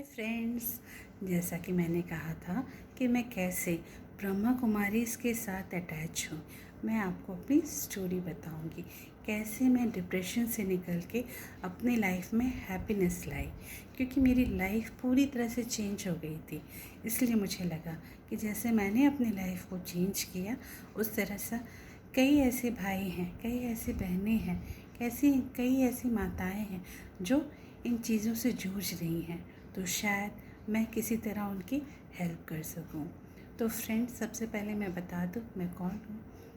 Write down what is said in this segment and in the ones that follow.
Friends, जैसा कि मैंने कहा था कि मैं कैसे ब्रह्मा कुमारीज़ के साथ अटैच हूँ। मैं आपको अपनी स्टोरी बताऊँगी, कैसे मैं डिप्रेशन से निकल के अपनी लाइफ में हैप्पीनेस लाई। क्योंकि मेरी लाइफ पूरी तरह से चेंज हो गई थी, इसलिए मुझे लगा कि जैसे मैंने अपनी लाइफ को चेंज किया, उस तरह से कई ऐसे भाई हैं, कई ऐसी बहनें हैं, कई ऐसी माताएं हैं जो इन चीज़ों से जूझ रही हैं। तो शायद मैं किसी तरह उनकी हेल्प कर सकूं। तो फ्रेंड्स, सबसे पहले मैं बता दूं मैं कौन हूं।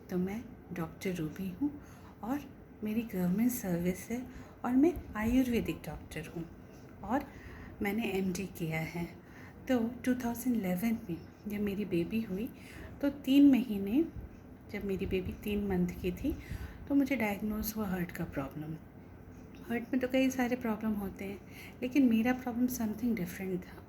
तो मैं डॉक्टर रूबी हूं और मेरी गवर्नमेंट सर्विस है और मैं आयुर्वेदिक डॉक्टर हूं और मैंने एमडी किया है। तो 2011 में जब मेरी बेबी हुई तो 3 महीने, जब मेरी बेबी 3 मंथ की थी, तो मुझे डायग्नोज हुआ हार्ट का प्रॉब्लम। हार्ट में तो कई सारे प्रॉब्लम होते हैं, लेकिन मेरा प्रॉब्लम समथिंग डिफरेंट था।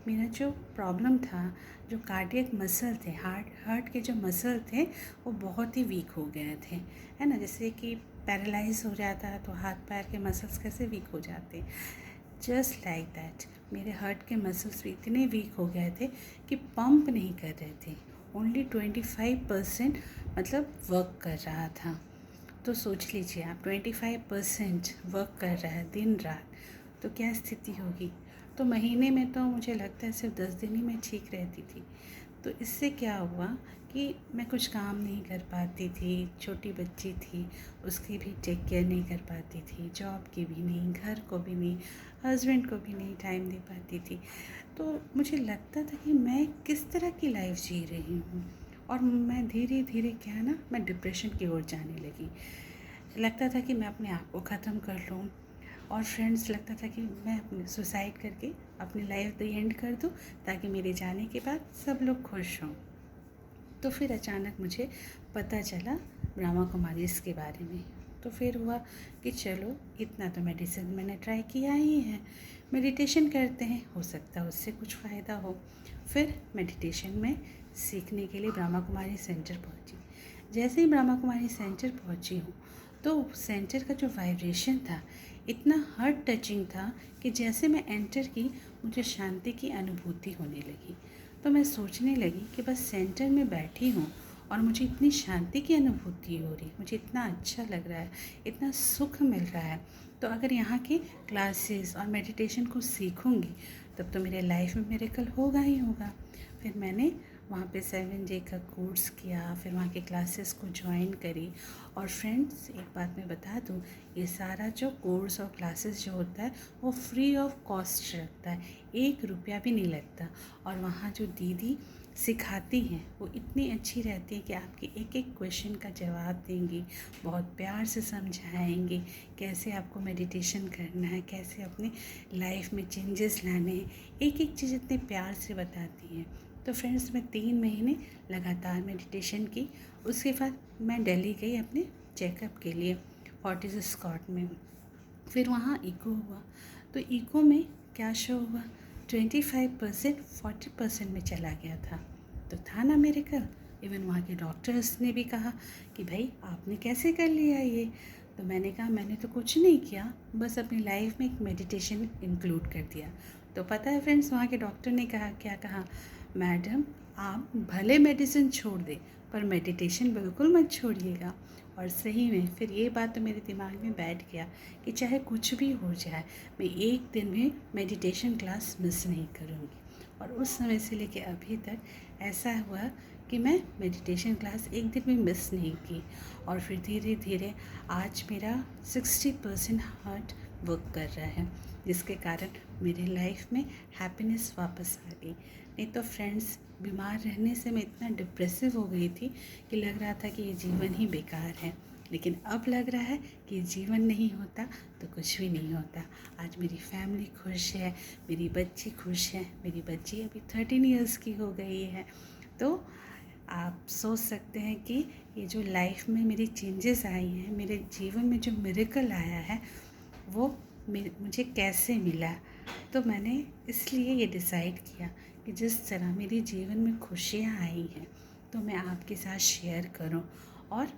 मेरा जो प्रॉब्लम था, जो कार्डियक मसल थे, हार्ट के जो मसल थे, वो बहुत ही वीक हो गए थे, है ना। जैसे कि पैरालाइज हो जाता है तो हाथ पैर के मसल्स कैसे वीक हो जाते हैं, जस्ट लाइक दैट मेरे हार्ट के मसल्स इतने वीक हो गए थे कि पंप नहीं कर रहे थे। ओनली 25% मतलब वर्क कर रहा था। तो सोच लीजिए आप, 25% वर्क कर रहा है दिन रात, तो क्या स्थिति होगी। तो महीने में तो मुझे लगता है सिर्फ 10 दिन ही मैं ठीक रहती थी। तो इससे क्या हुआ कि मैं कुछ काम नहीं कर पाती थी, छोटी बच्ची थी, उसकी भी टेक केयर नहीं कर पाती थी, जॉब की भी नहीं, घर को भी नहीं, हस्बैंड को भी नहीं टाइम दे पाती थी। तो मुझे लगता था कि मैं किस तरह की लाइफ जी रही हूँ, और मैं धीरे धीरे क्या है ना, मैं डिप्रेशन की ओर जाने लगी। लगता था कि मैं अपने आप को ख़त्म कर लूँ, और फ्रेंड्स, लगता था कि मैं अपने सुसाइड करके अपनी लाइफ द एंड कर दूँ ताकि मेरे जाने के बाद सब लोग खुश हों। तो फिर अचानक मुझे पता चला ब्रह्मा कुमारीज़ के बारे में। तो फिर हुआ कि चलो, इतना तो मेडिसिन मैंने ट्राई किया ही है, मेडिटेशन करते हैं, हो सकता है उससे कुछ फ़ायदा हो। फिर मेडिटेशन में सीखने के लिए ब्रह्मा कुमारी सेंटर पहुंची। जैसे ही ब्रह्मा कुमारी सेंटर पहुंची हूँ, तो सेंटर का जो वाइब्रेशन था इतना हार्ट टचिंग था कि जैसे मैं एंटर की, मुझे शांति की अनुभूति होने लगी। तो मैं सोचने लगी कि बस सेंटर में बैठी हूँ और मुझे इतनी शांति की अनुभूति हो रही, मुझे इतना अच्छा लग रहा है, इतना सुख मिल रहा है। तो अगर यहाँ के क्लासेस और मेडिटेशन को सीखूँगी तब तो मेरे लाइफ में मिरेकल होगा ही होगा। फिर मैंने वहाँ पे 7 डे का कोर्स किया, फिर वहाँ के क्लासेस को ज्वाइन करी। और फ्रेंड्स, एक बात मैं बता दूँ, ये सारा जो कोर्स और क्लासेस जो होता है वो फ्री ऑफ कॉस्ट रखता है, 1 रुपया भी नहीं लगता। और वहाँ जो दीदी सिखाती हैं वो इतनी अच्छी रहती है कि आपके एक एक क्वेश्चन का जवाब देंगी, बहुत प्यार से समझाएंगी कैसे आपको मेडिटेशन करना है, कैसे अपनी लाइफ में चेंजेस लाने हैं, एक एक चीज़ इतने प्यार से बताती हैं। तो फ्रेंड्स, मैं 3 महीने लगातार मेडिटेशन की। उसके बाद मैं दिल्ली गई अपने चेकअप के लिए, फोर्टिस स्कॉट में। फिर वहाँ इको हुआ, तो इको में क्या शो हुआ, 25% 40% में चला गया था। तो था ना मिरेकल। इवन वहाँ के डॉक्टर्स ने भी कहा कि भाई आपने कैसे कर लिया ये। तो मैंने कहा मैंने तो कुछ नहीं किया, बस अपनी लाइफ में एक मेडिटेशन इंक्लूड कर दिया। तो पता है फ्रेंड्स, वहाँ के डॉक्टर ने कहा, क्या कहा, मैडम आप भले मेडिसिन छोड़ दें पर मेडिटेशन बिल्कुल मत छोड़िएगा। और सही में फिर ये बात तो मेरे दिमाग में बैठ गया कि चाहे कुछ भी हो जाए, मैं एक दिन भी मेडिटेशन क्लास मिस नहीं करूँगी। और उस समय से लेके अभी तक ऐसा हुआ कि मैं मेडिटेशन क्लास एक दिन भी मिस नहीं की। और फिर धीरे धीरे आज मेरा 60% हार्ट वर्क कर रहा है, जिसके कारण मेरी लाइफ में हैप्पीनेस वापस आ गई। नहीं तो फ्रेंड्स, बीमार रहने से मैं इतना डिप्रेसिव हो गई थी कि लग रहा था कि ये जीवन ही बेकार है। लेकिन अब लग रहा है कि जीवन नहीं होता तो कुछ भी नहीं होता। आज मेरी फैमिली खुश है, मेरी बच्ची खुश है, मेरी बच्ची अभी 13 इयर्स की हो गई है। तो आप सोच सकते हैं कि ये जो लाइफ में मेरी चेंजेस आई हैं, मेरे जीवन में जो मिरेकल आया है, वो मुझे कैसे मिला। तो मैंने इसलिए ये डिसाइड किया कि जिस तरह मेरे जीवन में खुशियाँ आई हैं तो मैं आपके साथ शेयर करूं। और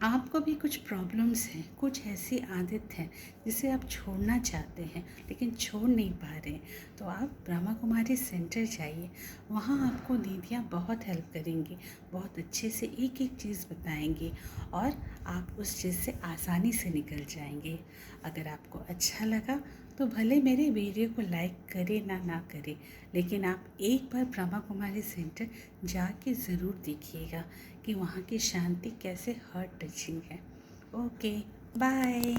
आपको भी कुछ प्रॉब्लम्स हैं, कुछ ऐसी आदत है जिसे आप छोड़ना चाहते हैं लेकिन छोड़ नहीं पा रहे हैं, तो आप ब्रह्मा कुमारी सेंटर जाइए। वहाँ आपको दीदियाँ बहुत हेल्प करेंगी, बहुत अच्छे से एक एक चीज़ बताएंगी और आप उस चीज़ से आसानी से निकल जाएंगे। अगर आपको अच्छा लगा तो भले मेरे वीडियो को लाइक करें ना करें, लेकिन आप एक बार ब्रह्मा कुमारी सेंटर जाके ज़रूर देखिएगा कि वहाँ की शांति कैसे हार्ट टचिंग है। Okay, bye.